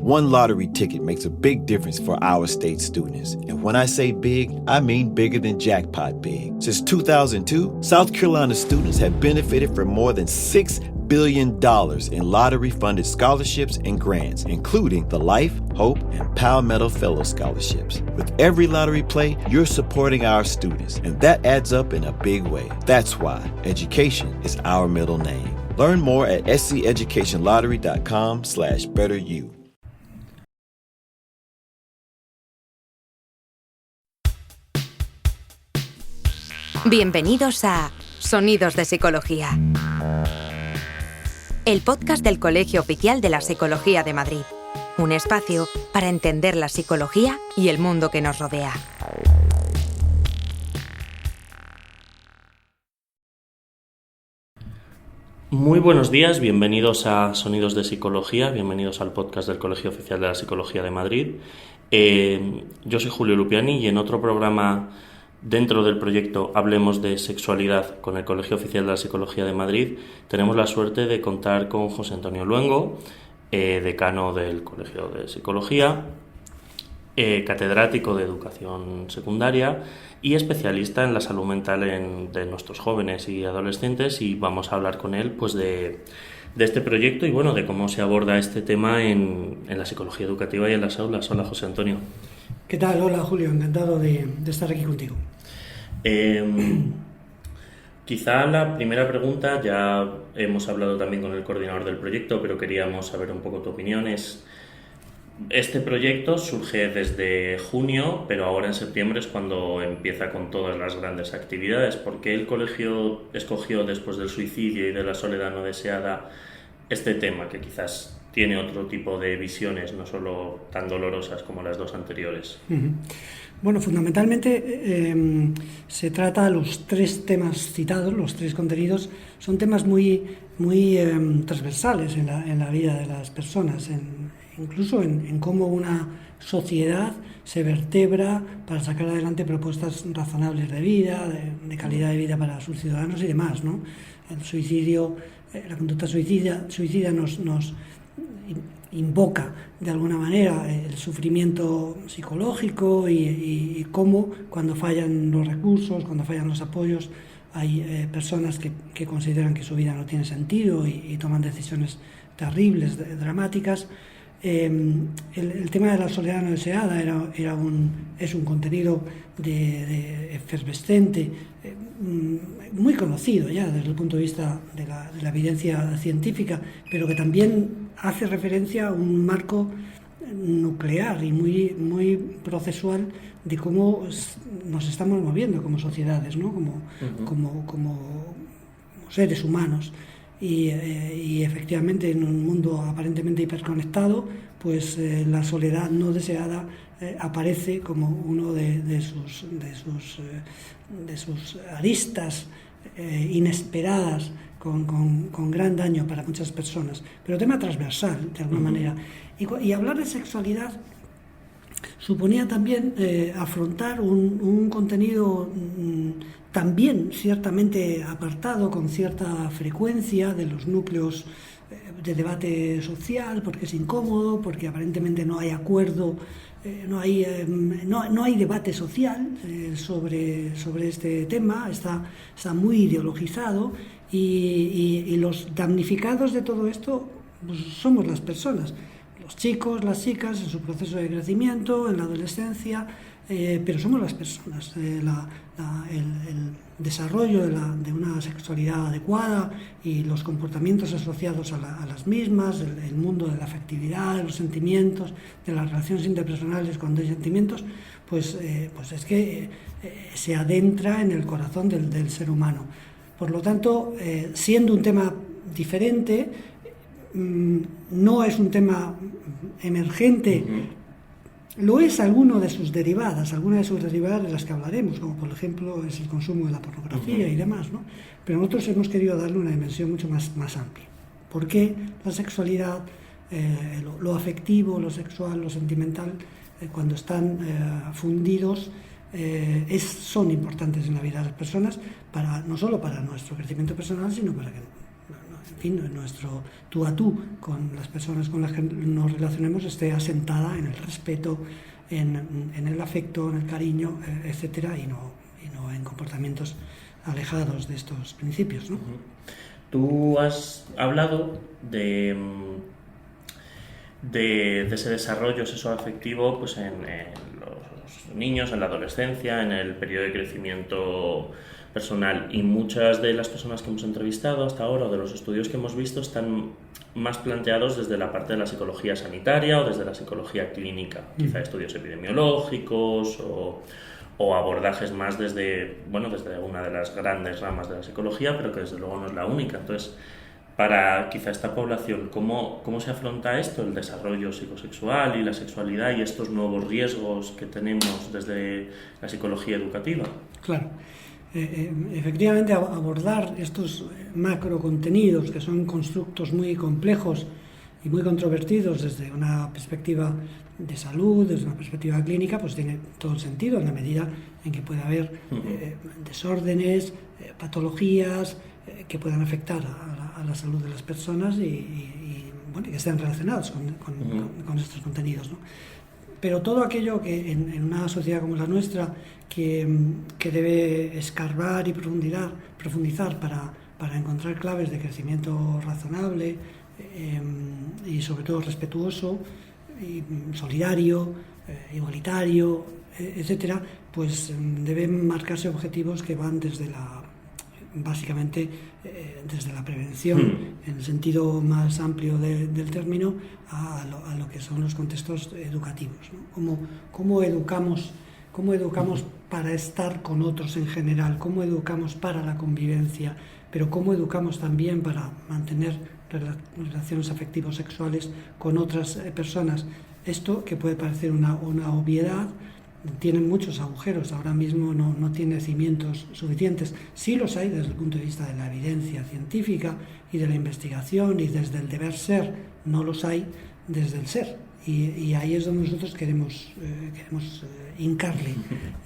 One lottery ticket makes a big difference for our state students. And when I say big, I mean bigger than jackpot big. Since 2002, South Carolina students have benefited from more than $6 billion in lottery-funded scholarships and grants, including the Life, Hope, and Palmetto Fellow Scholarships. With every lottery play, you're supporting our students, and that adds up in a big way. That's why education is our middle name. Learn more at sceducationlottery.com/betteryou. Bienvenidos a Sonidos de Psicología, el podcast del Colegio Oficial de la Psicología de Madrid. Un espacio para entender la psicología y el mundo que nos rodea. Muy buenos días, bienvenidos a Sonidos de Psicología, bienvenidos al podcast del Colegio Oficial de la Psicología de Madrid. Yo soy Julio Lupiani y en otro programa dentro del proyecto Hablemos de Sexualidad con el Colegio Oficial de la Psicología de Madrid tenemos la suerte de contar con José Antonio Luengo, decano del Colegio de Psicología, catedrático de Educación Secundaria y especialista en la salud mental de nuestros jóvenes y adolescentes, y vamos a hablar con él pues de este proyecto y bueno, de cómo se aborda este tema en la psicología educativa y en las aulas. Hola, José Antonio. ¿Qué tal? Hola, Julio, encantado de estar aquí contigo. Quizá la primera pregunta, ya hemos hablado también con el coordinador del proyecto, pero queríamos saber un poco tu opinión. Este proyecto surge desde junio, pero ahora en septiembre es cuando empieza con todas las grandes actividades. ¿Por qué el colegio escogió, después del suicidio y de la soledad no deseada, este tema, que quizás tiene otro tipo de visiones, no solo tan dolorosas como las dos anteriores? Bueno, fundamentalmente se trata, los tres temas citados, los tres contenidos, son temas muy transversales en la vida de las personas, incluso en cómo una sociedad se vertebra para sacar adelante propuestas razonables de vida, de calidad de vida para sus ciudadanos y demás, ¿no? El suicidio, la conducta suicida nos invoca de alguna manera el sufrimiento psicológico y cómo cuando fallan los recursos, cuando fallan los apoyos, hay personas que consideran que su vida no tiene sentido y toman decisiones terribles, dramáticas. El tema de la soledad no deseada es un contenido de efervescente, muy conocido ya desde el punto de vista de la evidencia científica, pero que también hace referencia a un marco nuclear y muy procesual de cómo nos estamos moviendo como sociedades, ¿no? como seres humanos. Y efectivamente, en un mundo aparentemente hiperconectado, pues la soledad no deseada aparece como uno de sus aristas inesperadas con gran daño para muchas personas, pero tema transversal de alguna manera. Y hablar de sexualidad suponía también afrontar un contenido también ciertamente apartado, con cierta frecuencia de los núcleos de debate social, porque es incómodo, porque aparentemente no hay acuerdo, no hay debate social sobre este tema, está muy ideologizado, y los damnificados de todo esto pues, somos las personas, los chicos, las chicas en su proceso de crecimiento, en la adolescencia, pero somos las personas. El desarrollo de una sexualidad adecuada y los comportamientos asociados a las mismas, el mundo de la afectividad, de los sentimientos, de las relaciones interpersonales cuando hay sentimientos, pues es que se adentra en el corazón del ser humano. Por lo tanto, siendo un tema diferente, no es un tema emergente. Lo es alguna de sus derivadas de las que hablaremos, como por ejemplo es el consumo de la pornografía y demás, ¿no? Pero nosotros hemos querido darle una dimensión mucho más amplia. ¿Por qué la sexualidad, lo afectivo, lo sexual, lo sentimental, cuando están fundidos, son importantes en la vida de las personas, no solo para nuestro crecimiento personal, sino para que en fin, nuestro tú a tú con las personas con las que nos relacionemos esté asentada en el respeto, en el afecto, en el cariño, etcétera, y no en comportamientos alejados de estos principios, ¿no? Tú has hablado de ese desarrollo sexoafectivo pues en los niños, en la adolescencia, en el periodo de crecimiento personal, y muchas de las personas que hemos entrevistado hasta ahora o de los estudios que hemos visto están más planteados desde la parte de la psicología sanitaria o desde la psicología clínica, quizá estudios epidemiológicos o abordajes más desde una de las grandes ramas de la psicología, pero que desde luego no es la única. Entonces, para quizá esta población, ¿cómo se afronta esto, el desarrollo psicosexual y la sexualidad y estos nuevos riesgos que tenemos desde la psicología educativa? Claro. Efectivamente, abordar estos macro contenidos, que son constructos muy complejos y muy controvertidos desde una perspectiva de salud, desde una perspectiva clínica, pues tiene todo el sentido en la medida en que puede haber desórdenes, patologías que puedan afectar a la salud de las personas y que estén relacionados con estos contenidos, ¿no? Pero todo aquello que en una sociedad como la nuestra, que debe escarbar y profundizar para encontrar claves de crecimiento razonable y sobre todo respetuoso y solidario, igualitario, etcétera, pues deben marcarse objetivos que van básicamente desde la prevención, en el sentido más amplio del término, a lo que son los contextos educativos, ¿no? ¿Cómo educamos para estar con otros en general? ¿Cómo educamos para la convivencia? Pero ¿cómo educamos también para mantener relaciones afectivos sexuales con otras personas? Esto, que puede parecer una obviedad, tiene muchos agujeros, ahora mismo no tiene cimientos suficientes. Sí los hay desde el punto de vista de la evidencia científica y de la investigación, y desde el deber ser no los hay desde el ser. Y ahí es donde nosotros queremos hincarle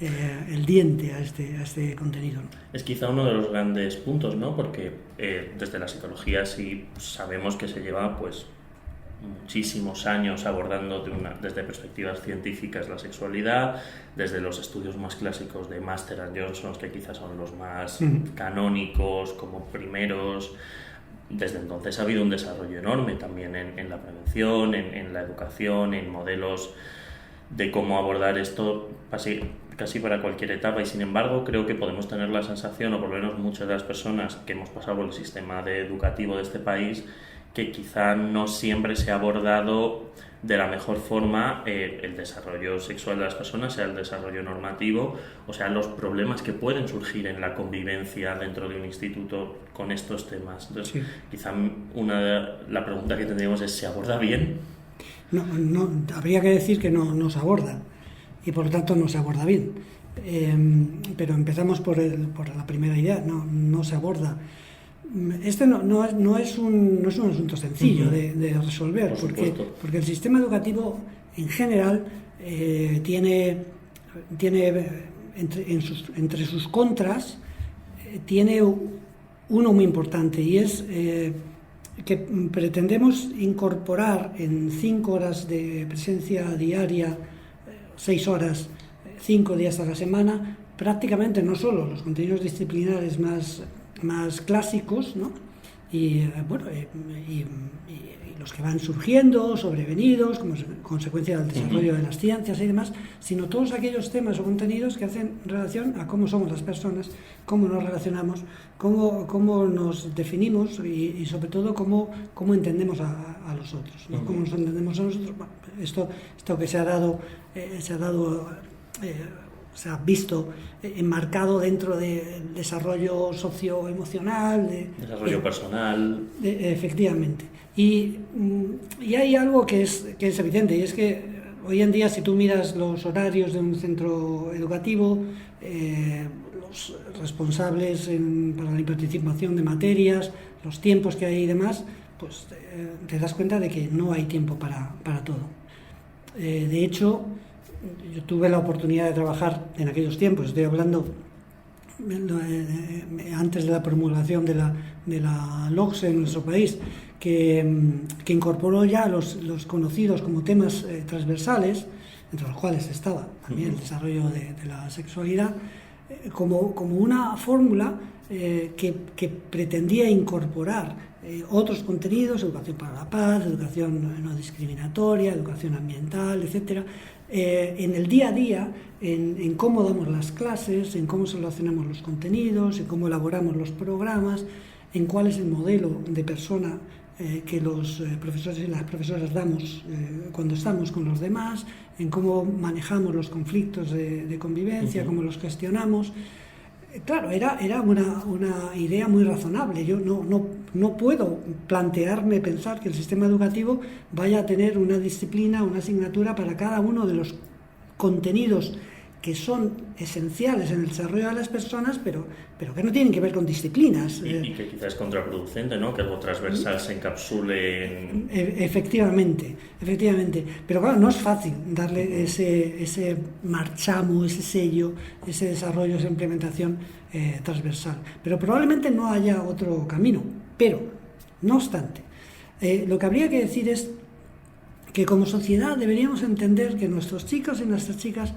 el diente a este contenido, ¿no? Es quizá uno de los grandes puntos, ¿no? Porque desde la psicología sí sabemos que se lleva pues muchísimos años abordando desde perspectivas científicas la sexualidad, desde los estudios más clásicos de Master and Johnson, que quizás son los más canónicos como primeros. Desde entonces ha habido un desarrollo enorme también en la prevención, en la educación, en modelos de cómo abordar esto casi para cualquier etapa, y sin embargo creo que podemos tener la sensación, o por lo menos muchas de las personas que hemos pasado por el sistema educativo de este país, que quizá no siempre se ha abordado de la mejor forma el desarrollo sexual de las personas, sea el desarrollo normativo, o sea, los problemas que pueden surgir en la convivencia dentro de un instituto con estos temas. Entonces, sí, quizá la pregunta que tendríamos es, ¿se aborda bien? No, habría que decir que no se aborda, y por lo tanto no se aborda bien. Pero empezamos por la primera idea, no se aborda. Este no es un asunto sencillo de resolver, porque el sistema educativo en general tiene entre sus contras, tiene uno muy importante, y es que pretendemos incorporar en 5 horas de presencia diaria, 6 horas, 5 días a la semana, prácticamente no solo los contenidos disciplinares más clásicos, ¿no? y los que van surgiendo, sobrevenidos, como consecuencia del desarrollo de las ciencias y demás, sino todos aquellos temas o contenidos que hacen relación a cómo somos las personas, cómo nos relacionamos, cómo nos definimos y sobre todo cómo entendemos a los otros, ¿no? Cómo nos entendemos a nosotros. Bueno, esto que se ha visto enmarcado dentro del desarrollo socioemocional, desarrollo personal. Efectivamente. Y hay algo que es evidente, y es que hoy en día, si tú miras los horarios de un centro educativo, los responsables para la participación de materias, los tiempos que hay y demás, pues te das cuenta de que no hay tiempo para todo. De hecho, yo tuve la oportunidad de trabajar en aquellos tiempos, estoy hablando antes de la promulgación de la LOCSE en nuestro país, que incorporó ya los conocidos como temas transversales, entre los cuales estaba también el desarrollo de la sexualidad, como una fórmula que pretendía incorporar otros contenidos, educación para la paz, educación no discriminatoria, educación ambiental, etcétera, en el día a día, en cómo damos las clases, en cómo seleccionamos los contenidos, en cómo elaboramos los programas, en cuál es el modelo de persona que los profesores y las profesoras damos cuando estamos con los demás, en cómo manejamos los conflictos de convivencia, cómo los gestionamos. Claro, era una idea muy razonable. Yo no puedo plantearme pensar que el sistema educativo vaya a tener una disciplina, una asignatura para cada uno de los contenidos que son esenciales en el desarrollo de las personas, pero que no tienen que ver con disciplinas. Y que quizás es contraproducente, ¿no? Que algo transversal se encapsule en... Efectivamente. Pero claro, no es fácil darle ese marchamo, ese sello, ese desarrollo, esa implementación transversal. Pero probablemente no haya otro camino. Pero, no obstante, lo que habría que decir es que como sociedad deberíamos entender que nuestros chicos y nuestras chicas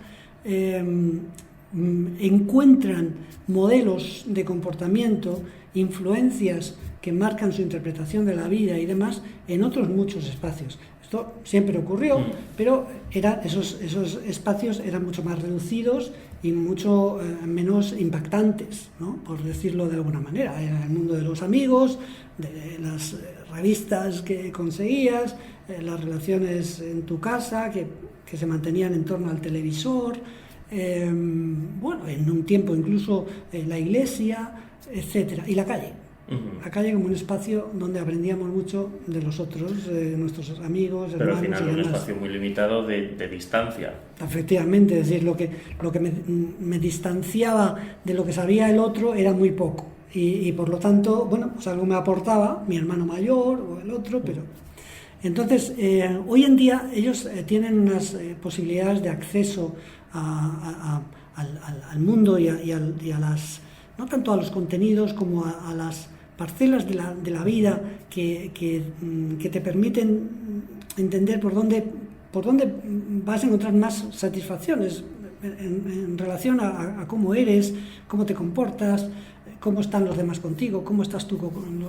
encuentran modelos de comportamiento, influencias que marcan su interpretación de la vida y demás en otros muchos espacios. Esto siempre ocurrió, pero esos espacios eran mucho más reducidos y mucho menos impactantes, ¿no? Por decirlo de alguna manera. Era el mundo de los amigos, de las revistas que conseguías, las relaciones en tu casa que se mantenían en torno al televisor, bueno, en un tiempo incluso la iglesia, etcétera, y la calle. La calle como un espacio donde aprendíamos mucho de los otros, de nuestros amigos, pero hermanos. Pero al final un espacio muy limitado de distancia. Efectivamente, es decir, lo que me distanciaba de lo que sabía el otro era muy poco. Y por lo tanto, bueno, pues algo me aportaba mi hermano mayor o el otro, pero... Entonces, hoy en día ellos tienen unas posibilidades de acceso al mundo y a las, no tanto a los contenidos como a las parcelas de la vida que te permiten entender por dónde vas a encontrar más satisfacciones en relación a cómo eres, cómo te comportas, cómo están los demás contigo, cómo estás tú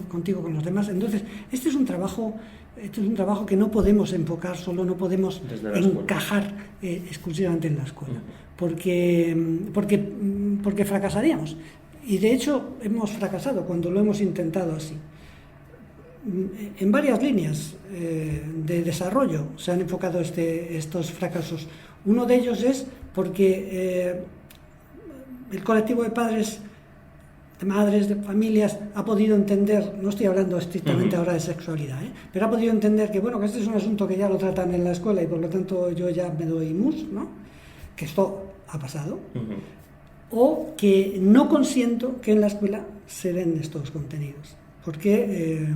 contigo con los demás. Entonces, este es un trabajo que no podemos enfocar solo, no podemos encajar exclusivamente en la escuela, porque fracasaríamos. Y de hecho hemos fracasado cuando lo hemos intentado así. En varias líneas de desarrollo se han enfocado estos fracasos. Uno de ellos es porque el colectivo de padres, de madres, de familias, ha podido entender, no estoy hablando estrictamente ahora de sexualidad, pero ha podido entender que, bueno, que este es un asunto que ya lo tratan en la escuela y por lo tanto yo ya me doy mus, ¿no? Que esto ha pasado. O que no consiento que en la escuela se den estos contenidos, porque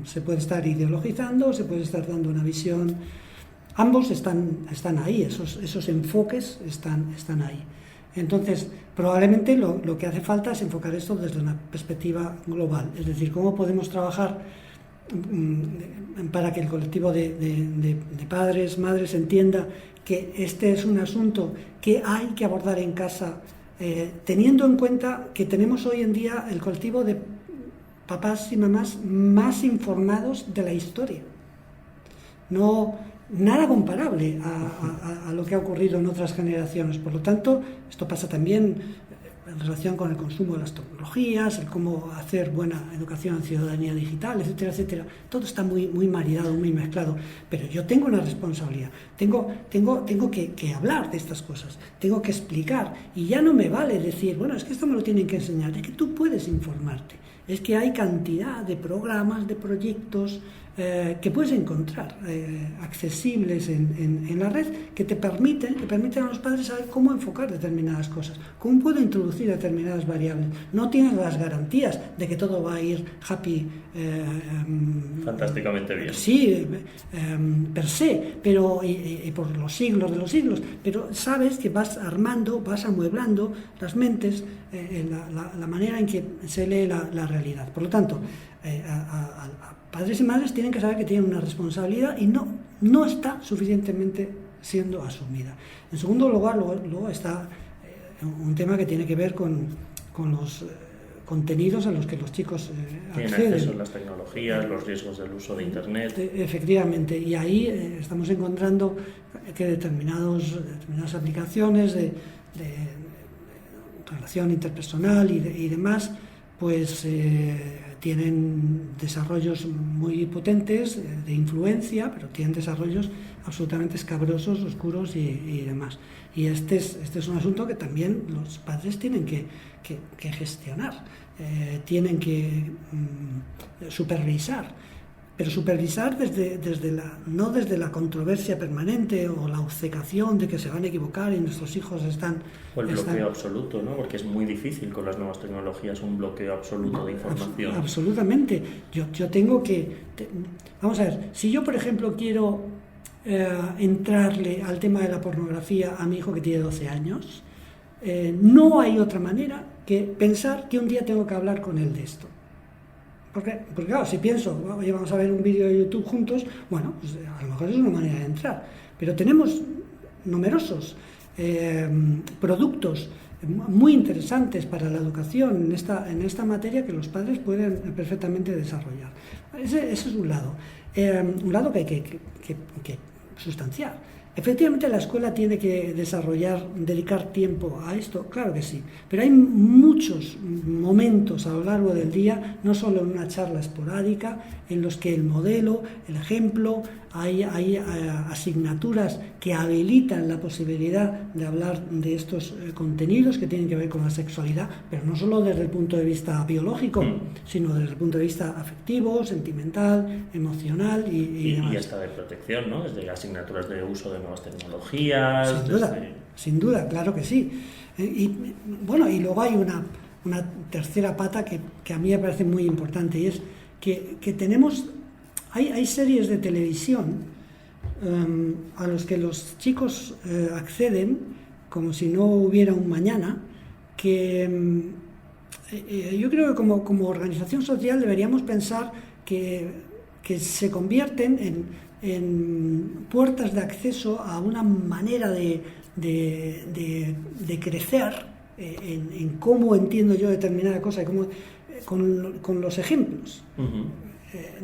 se puede estar ideologizando, se puede estar dando una visión. Ambos están ahí, esos enfoques están ahí. Entonces, probablemente lo que hace falta es enfocar esto desde una perspectiva global, es decir, cómo podemos trabajar para que el colectivo de padres, madres entienda que este es un asunto que hay que abordar en casa, teniendo en cuenta que tenemos hoy en día el colectivo de papás y mamás más informados de la historia. Nada comparable a lo que ha ocurrido en otras generaciones. Por lo tanto, esto pasa también en relación con el consumo de las tecnologías, el cómo hacer buena educación en ciudadanía digital, etcétera, etcétera. Todo está muy maridado, muy mezclado. Pero yo tengo una responsabilidad. Tengo que hablar de estas cosas. Tengo que explicar. Y ya no me vale decir, bueno, es que esto me lo tienen que enseñar. Es que tú puedes informarte. es que hay cantidad de programas, de proyectos que puedes encontrar accesibles en la red que te permiten a los padres saber cómo enfocar determinadas cosas, cómo puedo introducir determinadas variables. No tienes las garantías de que todo va a ir happy, fantásticamente bien. Sí, per se, pero y por los siglos de los siglos, pero sabes que vas armando, vas amueblando las mentes, la manera en que se lee la realidad. Por lo tanto, a padres y madres tienen que saber que tienen una responsabilidad y no está suficientemente siendo asumida. En segundo lugar, luego está un tema que tiene que ver con los contenidos a los que los chicos tienen acceden. acceso a las tecnologías, los riesgos del uso de Internet. Efectivamente, y ahí estamos encontrando que determinadas aplicaciones de relación interpersonal y demás, pues tienen desarrollos muy potentes de influencia, pero tienen desarrollos absolutamente escabrosos, oscuros y demás. Y este es un asunto que también los padres tienen que gestionar, tienen que supervisar. Pero supervisar no desde la controversia permanente o la obcecación de que se van a equivocar y nuestros hijos están... O el bloqueo absoluto, ¿no? Porque es muy difícil con las nuevas tecnologías un bloqueo absoluto de información. Absolutamente. Yo tengo que... Vamos a ver, si yo, por ejemplo, quiero entrarle al tema de la pornografía a mi hijo que tiene 12 años, no hay otra manera que pensar que un día tengo que hablar con él de esto. Porque claro, si pienso, oye, vamos a ver un vídeo de YouTube juntos, bueno, pues a lo mejor es una manera de entrar. Pero tenemos numerosos productos muy interesantes para la educación en esta materia que los padres pueden perfectamente desarrollar. Ese es un lado que hay que sustanciar. Efectivamente, la escuela tiene que dedicar tiempo a esto, claro que sí, pero hay muchos momentos a lo largo del día, no solo en una charla esporádica, en los que el modelo, el ejemplo, hay asignaturas que habilitan la posibilidad de hablar de estos contenidos que tienen que ver con la sexualidad, pero no solo desde el punto de vista biológico, sino desde el punto de vista afectivo, sentimental, emocional y demás. Y hasta de protección, ¿no? Desde asignaturas de uso de nuevas tecnologías. Sin duda, claro que sí. Y luego hay una tercera pata que a mí me parece muy importante, y es que tenemos... Hay series de televisión a los que los chicos acceden como si no hubiera un mañana, que yo creo que como organización social deberíamos pensar que se convierten en puertas de acceso a una manera de crecer en cómo entiendo yo determinada cosa, y cómo, con los ejemplos. Uh-huh.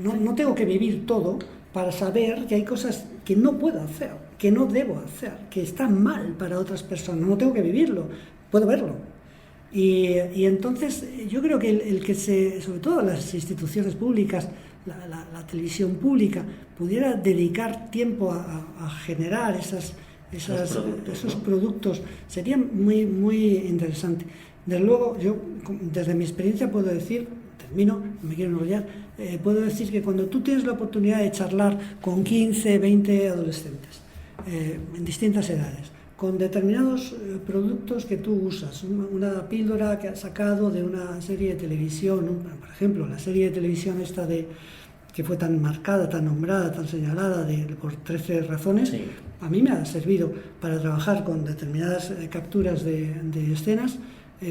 No tengo que vivir todo para saber que hay cosas que no puedo hacer, que no debo hacer, que están mal para otras personas. No tengo que vivirlo, puedo verlo. Y entonces yo creo que el que sobre todo las instituciones públicas, la televisión pública, pudiera dedicar tiempo a generar esos productos, sería muy, muy interesante. Desde luego, yo desde mi experiencia puedo decir, termino, no me quiero enrollar, puedo decir que cuando tú tienes la oportunidad de charlar con 15, 20 adolescentes en distintas edades, con determinados productos que tú usas, una píldora que has sacado de una serie de televisión, por ejemplo, la serie de televisión esta que fue tan marcada, tan nombrada, tan señalada por 13 razones, sí. A mí me ha servido para trabajar con determinadas capturas de escenas,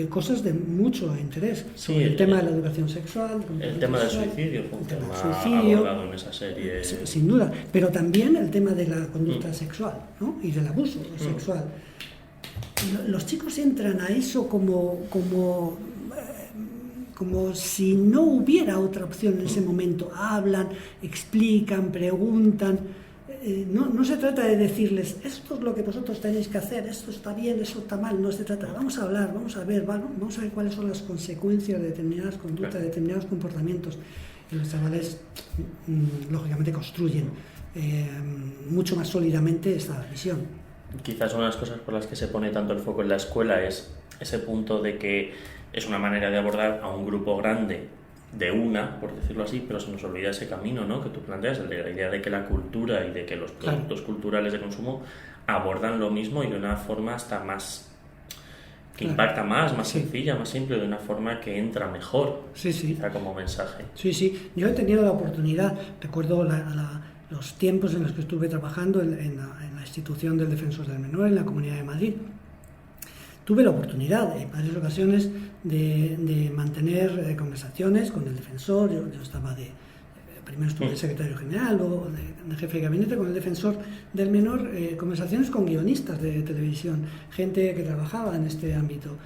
cosas de mucho interés, sí, sobre el tema de la educación sexual, el tema del suicidio fue un tema abordado en esa serie. Sin duda, pero también el tema de la conducta sexual, ¿no? Y del abuso sexual. Los chicos entran a eso como si no hubiera otra opción en ese momento. Hablan, explican, preguntan. No se trata de decirles, esto es lo que vosotros tenéis que hacer, esto está bien, eso está mal. No se trata, vamos a hablar, vamos a ver cuáles son las consecuencias de determinadas conductas, de determinados comportamientos. Y los chavales, lógicamente, construyen mucho más sólidamente esta visión. Quizás una de las cosas por las que se pone tanto el foco en la escuela es ese punto de que es una manera de abordar a un grupo grande de una, por decirlo así, pero se nos olvida ese camino, ¿no?, que tú planteas, el de la idea de que la cultura y de que los productos culturales de consumo abordan lo mismo y de una forma hasta más que impacta más sencilla, más simple, de una forma que entra mejor, quizá como mensaje. Sí, yo he tenido la oportunidad, recuerdo los tiempos en los que estuve trabajando en la institución del Defensor del Menor en la Comunidad de Madrid. Tuve la oportunidad en varias ocasiones de mantener conversaciones con el defensor. Yo estaba primero estuve de secretario general, luego de jefe de gabinete con el defensor del menor, conversaciones con guionistas de televisión, gente que trabajaba en este ámbito,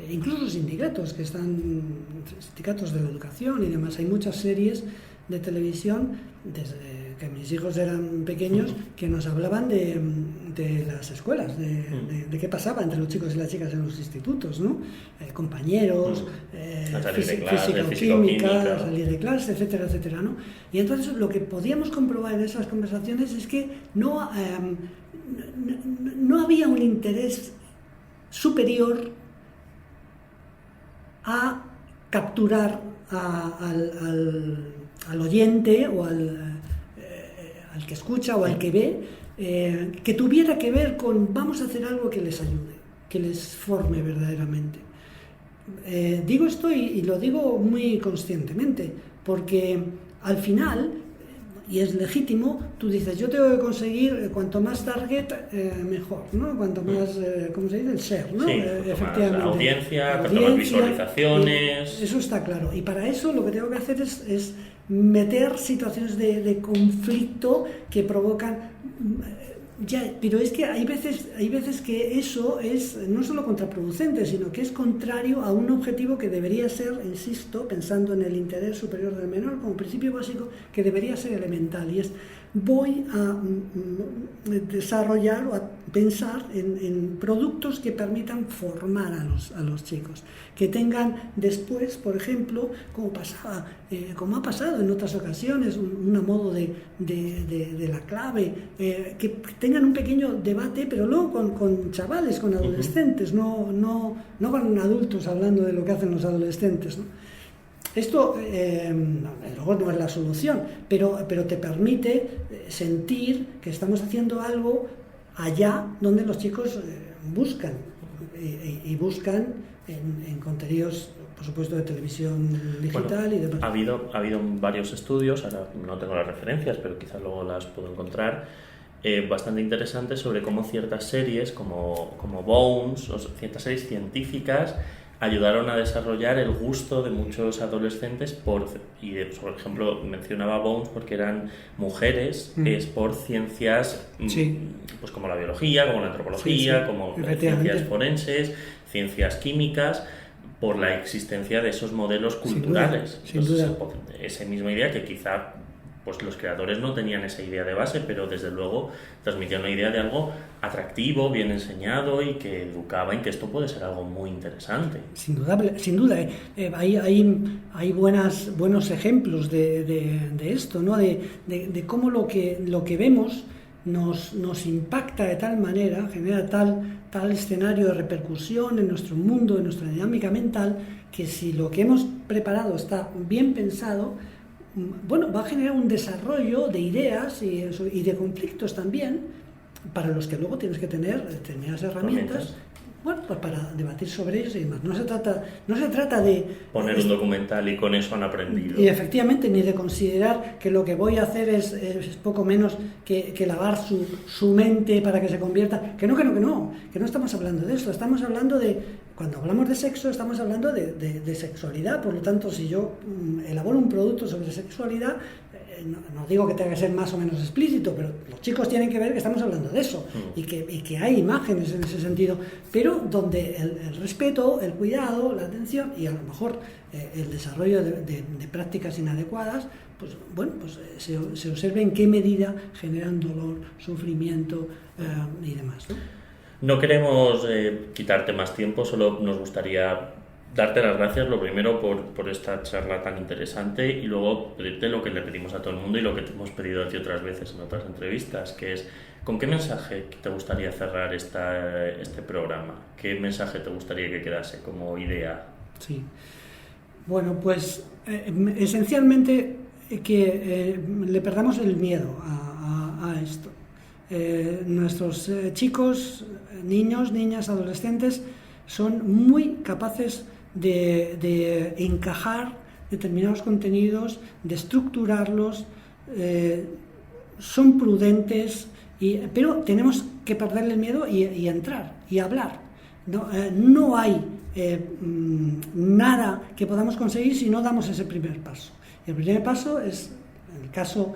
incluso sindicatos sindicatos de la educación y demás. Hay muchas series de televisión desde que mis hijos eran pequeños que nos hablaban de las escuelas, de qué pasaba entre los chicos y las chicas en los institutos, ¿no? Compañeros, física o química, salir de clase, etcétera, etcétera, ¿no? Y entonces lo que podíamos comprobar en esas conversaciones es que no había un interés superior a capturar al oyente o al que escucha o al que ve, que tuviera que ver con vamos a hacer algo que les ayude, que les forme verdaderamente. Digo esto y lo digo muy conscientemente, porque al final, y es legítimo, tú dices, yo tengo que conseguir cuanto más target, mejor, ¿no? Cuanto más, ¿cómo se dice? El share, ¿no? Sí, efectivamente. Más audiencia, cuanto más visualizaciones. Eso está claro. Y para eso lo que tengo que hacer es meter situaciones de conflicto que provocan... pero es que hay veces que eso es no solo contraproducente, sino que es contrario a un objetivo que debería ser, insisto, pensando en el interés superior del menor como principio básico, que debería ser elemental, y es voy a desarrollar o a pensar en productos que permitan formar a los chicos, que tengan después, por ejemplo, como ha pasado en otras ocasiones, un modo de la clave, que tengan un pequeño debate, pero luego con chavales, con adolescentes, no con adultos hablando de lo que hacen los adolescentes, ¿no? Esto luego no es la solución, pero te permite sentir que estamos haciendo algo allá donde los chicos buscan, y buscan en contenidos, por supuesto, de televisión digital y demás. Ha habido varios estudios, ahora no tengo las referencias, pero quizás luego las puedo encontrar, bastante interesantes sobre cómo ciertas series como Bones o ciertas series científicas ayudaron a desarrollar el gusto de muchos adolescentes por ejemplo, mencionaba Bones porque eran mujeres, es por ciencias, pues como la biología, como la antropología, como ciencias forenses, ciencias químicas, por la existencia de esos modelos culturales. Sin duda. Esa misma idea que quizá pues los creadores no tenían esa idea de base, pero desde luego transmitían una idea de algo atractivo, bien enseñado y que educaba en que esto puede ser algo muy interesante. Sin duda. Hay buenos ejemplos de esto, ¿no? De cómo lo que vemos nos impacta de tal manera, genera tal escenario de repercusión en nuestro mundo, en nuestra dinámica mental, que si lo que hemos preparado está bien pensado, va a generar un desarrollo de ideas y de conflictos también, para los que luego tienes que tener determinadas herramientas pues para debatir sobre ellos y demás. No se trata de poner un documental y con eso han aprendido. Y efectivamente, ni de considerar que lo que voy a hacer es poco menos que lavar su mente para que se convierta. Que no estamos hablando de eso. Estamos hablando cuando hablamos de sexo, estamos hablando de sexualidad. Por lo tanto, si yo elaboro un producto sobre sexualidad, no digo que tenga que ser más o menos explícito, pero los chicos tienen que ver que estamos hablando de eso y que hay imágenes en ese sentido, pero donde el respeto, el cuidado, la atención y a lo mejor el desarrollo de prácticas inadecuadas, pues se observe en qué medida generan dolor, sufrimiento y demás, ¿no? No queremos quitarte más tiempo, solo nos gustaría darte las gracias, lo primero, por esta charla tan interesante, y luego pedirte lo que le pedimos a todo el mundo y lo que te hemos pedido a ti otras veces en otras entrevistas, que es, ¿con qué mensaje te gustaría cerrar este programa? ¿Qué mensaje te gustaría que quedase como idea? Sí. Bueno, pues esencialmente que le perdamos el miedo a esto. Nuestros chicos, niños, niñas, adolescentes son muy capaces de encajar determinados contenidos, de estructurarlos, son prudentes, pero tenemos que perderle el miedo y entrar y hablar. No hay nada que podamos conseguir si no damos ese primer paso. Y el primer paso es, en el caso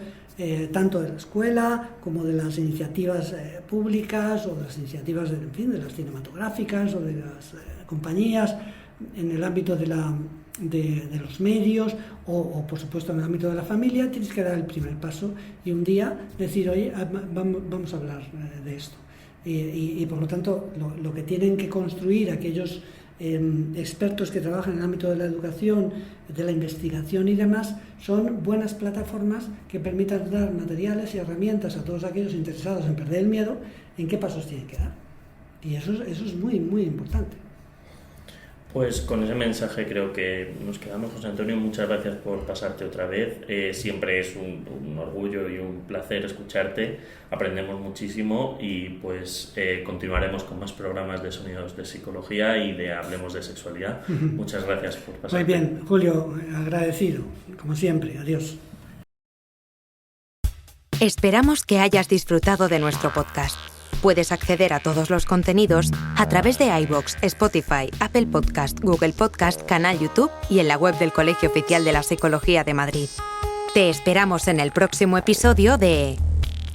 tanto de la escuela como de las iniciativas públicas o de las iniciativas de las cinematográficas o de las compañías, en el ámbito de los medios o por supuesto en el ámbito de la familia, tienes que dar el primer paso y un día decir, oye, vamos a hablar de esto. Y por lo tanto, lo que tienen que construir aquellos expertos que trabajan en el ámbito de la educación, de la investigación y demás, son buenas plataformas que permitan dar materiales y herramientas a todos aquellos interesados en perder el miedo, en qué pasos tienen que dar. Y eso es muy, muy importante. Pues con ese mensaje creo que nos quedamos, José Antonio. Muchas gracias por pasarte otra vez. Siempre es un orgullo y un placer escucharte. Aprendemos muchísimo y pues continuaremos con más programas de Sonidos de Psicología y de Hablemos de Sexualidad. Muchas gracias por pasarte. Muy bien, Julio, agradecido, como siempre. Adiós. Esperamos que hayas disfrutado de nuestro podcast. Puedes acceder a todos los contenidos a través de iVoox, Spotify, Apple Podcast, Google Podcast, canal YouTube y en la web del Colegio Oficial de la Psicología de Madrid. Te esperamos en el próximo episodio de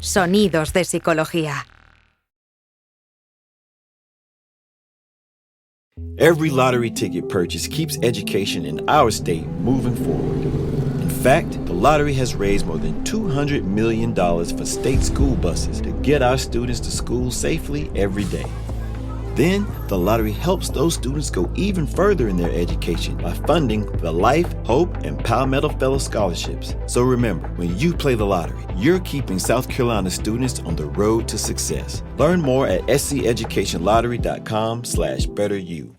Sonidos de Psicología. Every lottery ticket purchase keeps education in our state moving forward. In fact, the lottery has raised more than $200 million for state school buses to get our students to school safely every day. Then, the lottery helps those students go even further in their education by funding the Life, Hope, and Palmetto Fellow Scholarships. So remember, when you play the lottery, you're keeping South Carolina students on the road to success. Learn more at sceducationlottery.com/betteryou.